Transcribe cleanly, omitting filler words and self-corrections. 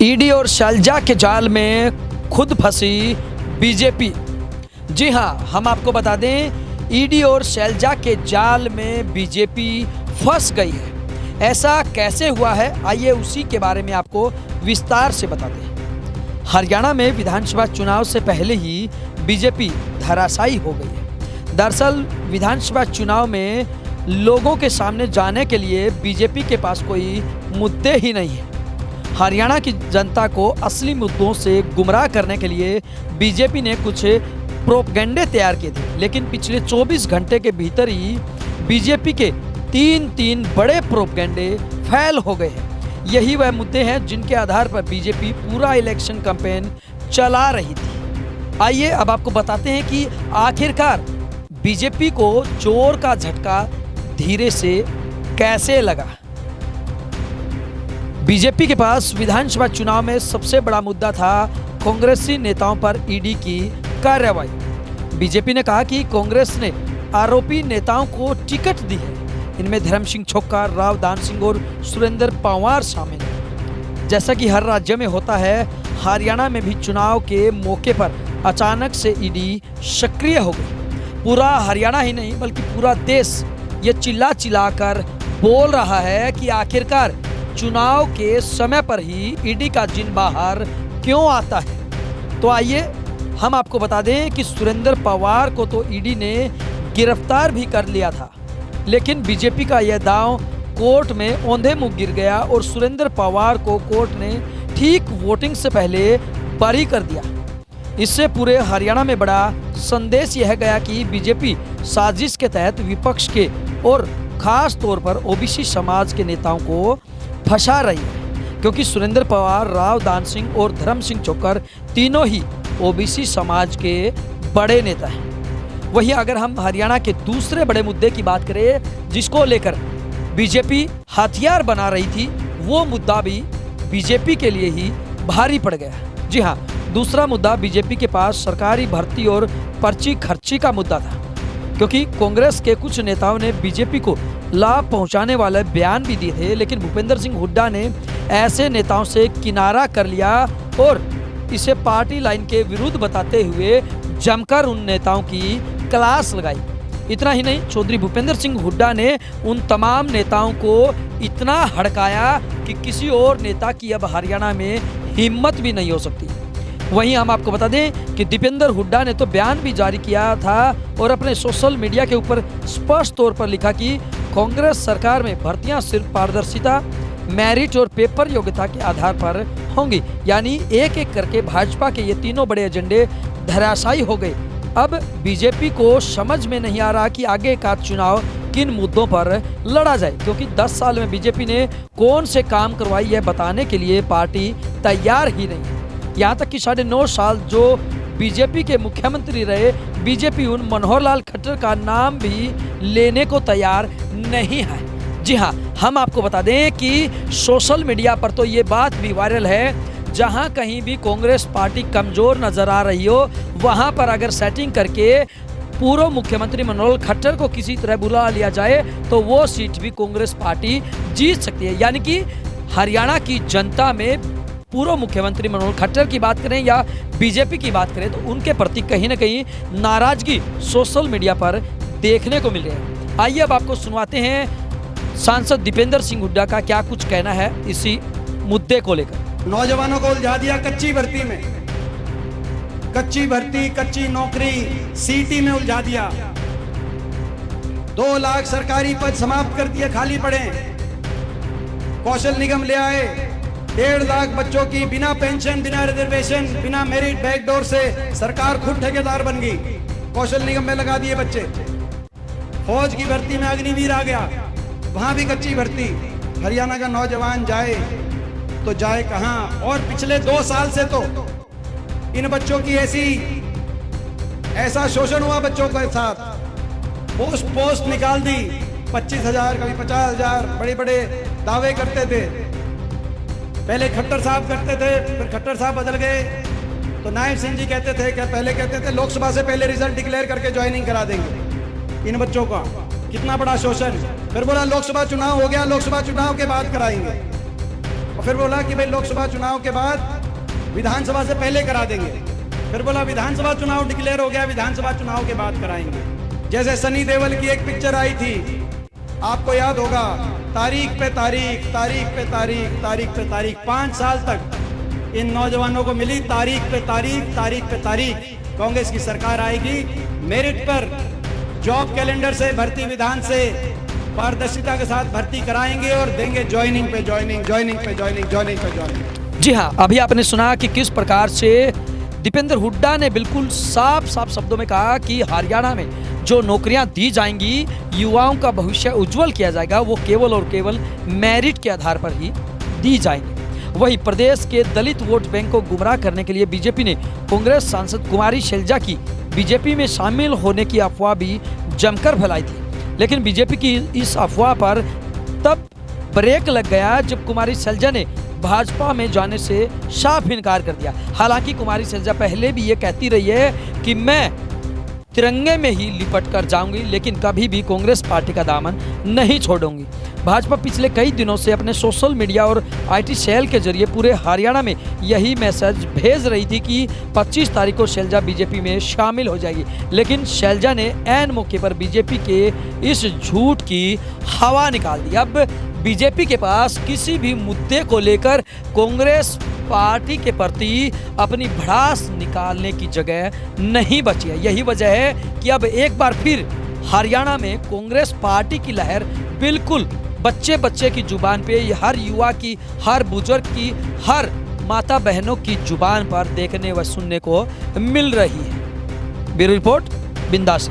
ED और शैलजा के जाल में खुद फंसी बीजेपी। जी हां, हम आपको बता दें, ईडी और शैलजा के जाल में बीजेपी फंस गई है। ऐसा कैसे हुआ है, आइए उसी के बारे में आपको विस्तार से बता दें। हरियाणा में विधानसभा चुनाव से पहले ही बीजेपी धराशायी हो गई है। दरअसल विधानसभा चुनाव में लोगों के सामने जाने के लिए बीजेपी के पास कोई मुद्दे ही नहीं है। हरियाणा की जनता को असली मुद्दों से गुमराह करने के लिए बीजेपी ने कुछ प्रोपगेंडे तैयार किए थे, लेकिन पिछले 24 घंटे के भीतर ही बीजेपी के तीन बड़े प्रोपगेंडे फैल हो गए हैं। यही वह मुद्दे हैं जिनके आधार पर बीजेपी पूरा इलेक्शन कैंपेन चला रही थी। आइए अब आपको बताते हैं कि आखिरकार बीजेपी को चोर का झटका धीरे से कैसे लगा। बीजेपी के पास विधानसभा चुनाव में सबसे बड़ा मुद्दा था कांग्रेसी नेताओं पर ईडी की कार्रवाई। बीजेपी ने कहा कि कांग्रेस ने आरोपी नेताओं को टिकट दी है। इनमें धर्म सिंह छोक्कर, राव दान सिंह और सुरेंद्र पंवार शामिल हैं। जैसा कि हर राज्य में होता है, हरियाणा में भी चुनाव के मौके पर अचानक से ईडी सक्रिय हो गई। पूरा हरियाणा ही नहीं बल्कि पूरा देश ये चिल्ला कर बोल रहा है कि आखिरकार चुनाव के समय पर ही ईडी का जिन बाहर क्यों आता है। तो आइए हम आपको बता दें कि सुरेंद्र पंवार को तो ईडी ने गिरफ्तार भी कर लिया था, लेकिन बीजेपी का यह दांव कोर्ट में औंधे मुंह गिर गया और सुरेंद्र पंवार को कोर्ट ने ठीक वोटिंग से पहले बरी कर दिया। इससे पूरे हरियाणा में बड़ा संदेश यह गया कि बीजेपी साजिश के तहत विपक्ष के और खास तौर पर ओबीसी समाज के नेताओं को फंसा रही है, क्योंकि सुरेंद्र पंवार, राव दान सिंह और धर्म सिंह छोक्कर तीनों ही ओबीसी समाज के बड़े नेता हैं। वहीं अगर हम हरियाणा के दूसरे बड़े मुद्दे की बात करें जिसको लेकर बीजेपी हथियार बना रही थी, वो मुद्दा भी बीजेपी के लिए ही भारी पड़ गया। जी हाँ, दूसरा मुद्दा बीजेपी के पास सरकारी भर्ती और पर्ची खर्ची का मुद्दा था, क्योंकि कांग्रेस के कुछ नेताओं ने बीजेपी को लाभ पहुंचाने वाले बयान भी दिए थे, लेकिन भूपेंद्र सिंह हुड्डा ने ऐसे नेताओं से किनारा कर लिया और इसे पार्टी लाइन के विरुद्ध बताते हुए जमकर उन नेताओं की क्लास लगाई। इतना ही नहीं, चौधरी भूपेंद्र सिंह हुड्डा ने उन तमाम नेताओं को इतना हड़काया कि किसी और नेता की अब हरियाणा में हिम्मत भी नहीं हो सकती। वहीं हम आपको बता दें कि दीपेंद्र हुड्डा ने तो बयान भी जारी किया था और अपने सोशल मीडिया के ऊपर स्पष्ट तौर पर लिखा कि कांग्रेस सरकार में भर्तियां सिर्फ पारदर्शिता, मेरिट और पेपर योग्यता के आधार पर होंगी। यानी एक एक करके भाजपा के ये तीनों बड़े एजेंडे धराशायी हो गए। अब बीजेपी को समझ में नहीं आ रहा कि आगे का चुनाव किन मुद्दों पर लड़ा जाए, क्योंकि 10 साल में बीजेपी ने कौन से काम करवाई यह बताने के लिए पार्टी तैयार ही नहीं। यहाँ तक कि 9.5 साल जो बीजेपी के मुख्यमंत्री रहे, बीजेपी उन मनोहर लाल खट्टर का नाम भी लेने को तैयार नहीं है। जी हाँ, हम आपको बता दें कि सोशल मीडिया पर तो ये बात भी वायरल है, जहाँ कहीं भी कांग्रेस पार्टी कमजोर नजर आ रही हो, वहाँ पर अगर सेटिंग करके पूर्व मुख्यमंत्री मनोहर खट्टर को किसी तरह बुला लिया जाए तो वो सीट भी कांग्रेस पार्टी जीत सकती है। यानी कि हरियाणा की जनता में पूर्व मुख्यमंत्री मनोहर खट्टर की बात करें या बीजेपी की बात करें तो उनके प्रति कहीं ना कहीं नाराजगी सोशल मीडिया पर देखने को मिल रही है। आइए अब आपको सुनवाते हैं सांसद दीपेंद्र सिंह हुड्डा का क्या कुछ कहना है इसी मुद्दे को लेकर। नौजवानों को उलझा दिया कच्ची भर्ती में, कच्ची भर्ती, कच्ची नौकरी, सीटी में उलझा दिया। 2 लाख सरकारी पद समाप्त कर दिए, खाली पड़े। कौशल निगम ले आए, 1.5 लाख बच्चों की बिना पेंशन, बिना रिजर्वेशन, बिना मेरिट बैकडोर से सरकार खुद ठेकेदार बन गई। कौशल निगम में लगा दिए बच्चे। फौज की भर्ती में अग्निवीर आ गया, वहां भी कच्ची भर्ती। हरियाणा का नौजवान जाए तो जाए कहां? और पिछले 2 साल से तो इन बच्चों की ऐसा शोषण हुआ बच्चों के साथ। पोस्ट निकाल दी, 25,000, कभी 50,000, बड़े बड़े दावे करते थे। पहले खट्टर साहब करते थे, फिर खट्टर साहब बदल गए तो नायब सिंह जी कहते थे, क्या पहले कहते थे लोकसभा से पहले रिजल्ट डिक्लेयर करके ज्वाइनिंग करा देंगे इन बच्चों का। कितना बड़ा शोषण। फिर बोला लोकसभा चुनाव हो गया, लोकसभा चुनाव के बाद कराएंगे। फिर बोला कि भाई लोकसभा चुनाव के बाद विधानसभा से पहले करा देंगे, फिर बोला विधानसभा चुनाव डिक्लेयर हो गया, विधानसभा चुनाव के बाद कराएंगे। जैसे सनी देओल की एक पिक्चर आई थी, आपको याद होगा, तारीख पे तारीख, तारीख पे तारीख, तारीख पे तारीख, 5 साल तक इन नौजवानों को मिली तारीख पे तारीख, तारीख पे तारीख। कांग्रेस की सरकार आएगी, मेरिट पर, जॉब कैलेंडर से, भर्ती विधान से पारदर्शिता के साथ भर्ती कराएंगे और देंगे ज्वाइनिंग पे ज्वाइनिंग, ज्वाइनिंग पे ज्वाइनिंग, ज्वाइनिंग पे ज्वाइनिंग। जी हाँ, अभी आपने सुना कि किस प्रकार से दीपेंद्र हुड्डा ने बिल्कुल साफ साफ शब्दों में कहा कि हरियाणा में जो नौकरियां दी जाएंगी, युवाओं का भविष्य उज्जवल किया जाएगा, वो केवल और केवल मेरिट के आधार पर ही दी जाएंगी। वहीं प्रदेश के दलित वोट बैंक को गुमराह करने के लिए बीजेपी ने कांग्रेस सांसद कुमारी शैलजा की बीजेपी में शामिल होने की अफवाह भी जमकर फैलाई थी। लेकिन बीजेपी की इस अफवाह पर तब ब्रेक लग गया जब कुमारी शैलजा ने भाजपा में जाने से साफ इनकार कर दिया। हालांकि कुमारी शैलजा पहले भी ये कहती रही है कि मैं तिरंगे में ही लिपट कर जाऊंगी, लेकिन कभी भी कांग्रेस पार्टी का दामन नहीं छोड़ूंगी। भाजपा पिछले कई दिनों से अपने सोशल मीडिया और आईटी सेल के जरिए पूरे हरियाणा में यही मैसेज भेज रही थी कि 25 तारीख को शैलजा बीजेपी में शामिल हो जाएगी। लेकिन शैलजा ने ऐन मौके पर बीजेपी के इस झूठ की हवा निकाल दी। अब बीजेपी के पास किसी भी मुद्दे को लेकर कांग्रेस पार्टी के प्रति अपनी भड़ास निकालने की जगह नहीं बची है। यही वजह है कि अब एक बार फिर हरियाणा में कांग्रेस पार्टी की लहर बिल्कुल बच्चे बच्चे की जुबान पे, हर युवा की, हर बुजुर्ग की, हर माता बहनों की जुबान पर देखने व सुनने को मिल रही है। ब्यूरो रिपोर्ट, बिंदास।